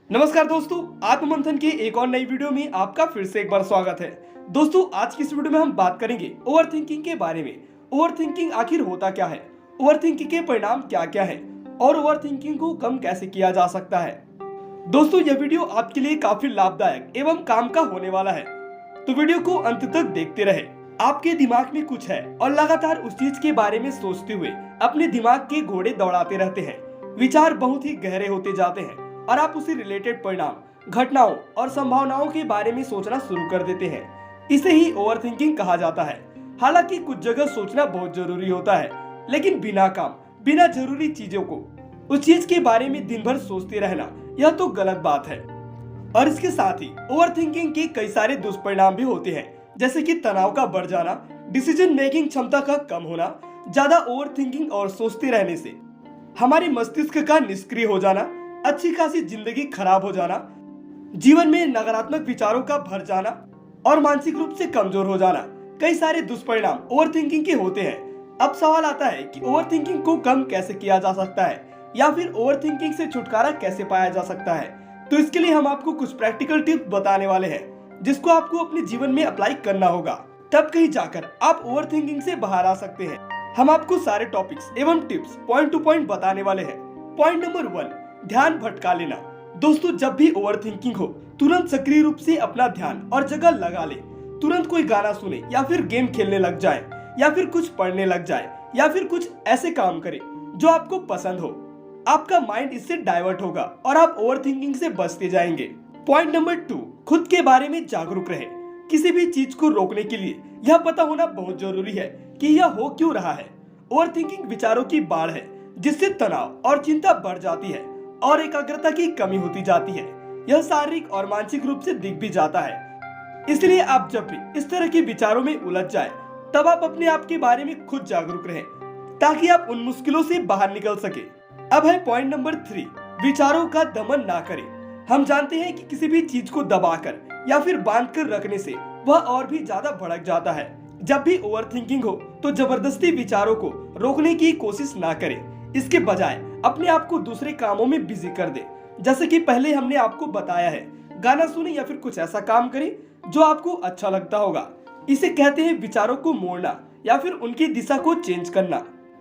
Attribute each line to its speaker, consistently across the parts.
Speaker 1: नमस्कार दोस्तों, आत्ममंथन की एक और नई वीडियो में आपका फिर से एक बार स्वागत है। दोस्तों, आज की इस वीडियो में हम बात करेंगे ओवरथिंकिंग के बारे में। ओवरथिंकिंग आखिर होता क्या है, ओवरथिंकिंग के परिणाम क्या क्या है और ओवरथिंकिंग को कम कैसे किया जा सकता है। दोस्तों, यह वीडियो आपके लिए काफी लाभदायक एवं काम का होने वाला है, तो वीडियो को अंत तक देखते रहे। आपके दिमाग में कुछ है और लगातार उस चीज के बारे में सोचते हुए अपने दिमाग के घोड़े दौड़ाते रहते हैं। विचार बहुत ही गहरे होते जाते हैं और आप उसे रिलेटेड परिणाम, घटनाओं और संभावनाओं के बारे में सोचना शुरू कर देते हैं। इसे ही ओवरथिंकिंग कहा जाता है। हालांकि कुछ जगह सोचना बहुत जरूरी होता है, लेकिन बिना काम, बिना जरूरी चीजों को उस चीज के बारे में दिन भर सोचते रहना, यह तो गलत बात है। और इसके साथ ही ओवरथिंकिंग के कई सारे दुष्परिणाम भी होते हैं, जैसे कि तनाव का बढ़ जाना, डिसीजन मेकिंग क्षमता का कम होना। ज्यादा ओवरथिंकिंग और सोचते रहने से हमारे मस्तिष्क का निष्क्रिय हो जाना, अच्छी खासी जिंदगी खराब हो जाना, जीवन में नकारात्मक विचारों का भर जाना और मानसिक रूप से कमजोर हो जाना, कई सारे दुष्परिणाम ओवरथिंकिंग के होते हैं। अब सवाल आता है कि ओवरथिंकिंग को कम कैसे किया जा सकता है या फिर ओवरथिंकिंग से छुटकारा कैसे पाया जा सकता है। तो इसके लिए हम आपको कुछ प्रैक्टिकल टिप्स बताने वाले हैं, जिसको आपको अपने जीवन में अप्लाई करना होगा। तब कहीं जाकर आप ओवरथिंकिंग से बाहर आ सकते हैं। हम आपको सारे टॉपिक्स एवं टिप्स पॉइंट टू पॉइंट बताने वाले हैं। पॉइंट नंबर 1, ध्यान भटका लेना। दोस्तों, जब भी ओवरथिंकिंग हो, तुरंत सक्रिय रूप से अपना ध्यान और जगह लगा ले। तुरंत कोई गाना सुने या फिर गेम खेलने लग जाए या फिर कुछ पढ़ने लग जाए या फिर कुछ ऐसे काम करे जो आपको पसंद हो। आपका माइंड इससे डाइवर्ट होगा और आप ओवरथिंकिंग से बचते जाएंगे। पॉइंट नंबर 2, खुद के बारे में जागरूक रहे। किसी भी चीज को रोकने के लिए यह पता होना बहुत जरूरी है कि यह हो क्यों रहा है। ओवरथिंकिंग विचारों की बाढ़ है, जिससे तनाव और चिंता बढ़ जाती है और एकाग्रता की कमी होती जाती है। यह शारीरिक और मानसिक रूप से दिख भी जाता है। इसलिए आप जब भी इस तरह के विचारों में उलझ जाए, तब आप अपने आप के बारे में खुद जागरूक रहें, ताकि आप उन मुश्किलों से बाहर निकल सके। अब है पॉइंट नंबर 3, विचारों का दमन ना करें। हम जानते हैं कि किसी भी चीज को दबाकर या फिर बांध कर रखने से वह और भी ज्यादा भड़क जाता है। जब भी ओवरथिंकिंग हो, तो जबरदस्ती विचारों को रोकने की कोशिश ना करें। इसके बजाय अपने आप को दूसरे कामों में बिजी कर दे। जैसे कि पहले हमने आपको बताया है, गाना सुने या फिर कुछ ऐसा काम करें जो आपको अच्छा लगता होगा। इसे कहते हैं विचारों को मोड़ना या फिर उनकी दिशा को चेंज करना।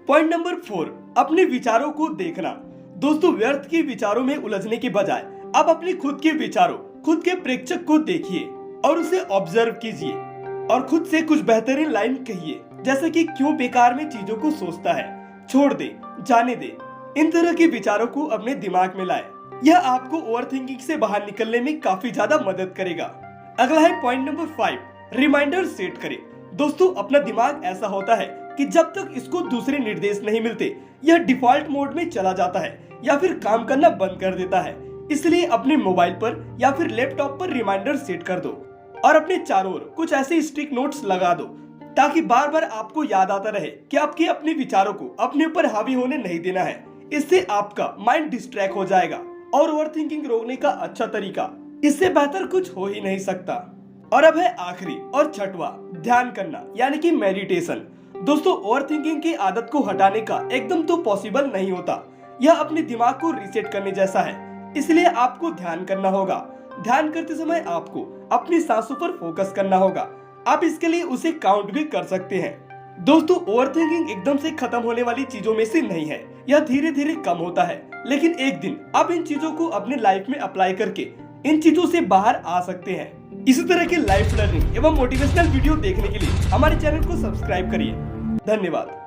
Speaker 1: पॉइंट नंबर 4, अपने विचारों को देखना। दोस्तों, व्यर्थ के विचारों में उलझने के बजाय आप अपने खुद के विचारों, खुद के प्रेक्षक को देखिए और उसे ऑब्जर्व कीजिए और खुद से कुछ बेहतरीन लाइन कहिए, जैसे कि क्यों बेकार में चीजों को सोचता है, छोड़ दे, जाने दे। इन तरह के विचारों को अपने दिमाग में लाए। यह आपको ओवरथिंकिंग से बाहर निकलने में काफी ज्यादा मदद करेगा। अगला है पॉइंट नंबर 5, रिमाइंडर सेट करें। दोस्तों, अपना दिमाग ऐसा होता है कि जब तक इसको दूसरे निर्देश नहीं मिलते, यह डिफॉल्ट मोड में चला जाता है या फिर काम करना बंद कर देता है। इसलिए अपने मोबाइल पर या फिर लैपटॉप पर रिमाइंडर सेट कर दो और अपने चारों ओर कुछ ऐसे स्टिक नोट्स लगा दो, ताकि बार बार आपको याद आता रहे कि आपके अपने विचारों को अपने ऊपर हावी होने नहीं देना है। इससे आपका माइंड डिस्ट्रैक्ट हो जाएगा और ओवरथिंकिंग रोकने का अच्छा तरीका इससे बेहतर कुछ हो ही नहीं सकता। और अब है आखिरी और छठवां, ध्यान करना यानी कि मेडिटेशन। दोस्तों, ओवरथिंकिंग की आदत को हटाने का एकदम तो पॉसिबल नहीं होता। यह अपने दिमाग को रीसेट करने जैसा है, इसलिए आपको ध्यान करना होगा। ध्यान करते समय आपको अपनी सांसों पर फोकस करना होगा। आप इसके लिए उसे काउंट भी कर सकते हैं। दोस्तों, ओवरथिंकिंग एकदम से खत्म होने वाली चीजों में से नहीं है, यह धीरे धीरे कम होता है। लेकिन एक दिन आप इन चीजों को अपने लाइफ में अप्लाई करके इन चीजों से बाहर आ सकते हैं। इसी तरह के लाइफ लर्निंग एवं मोटिवेशनल वीडियो देखने के लिए हमारे चैनल को सब्सक्राइब करिए। धन्यवाद।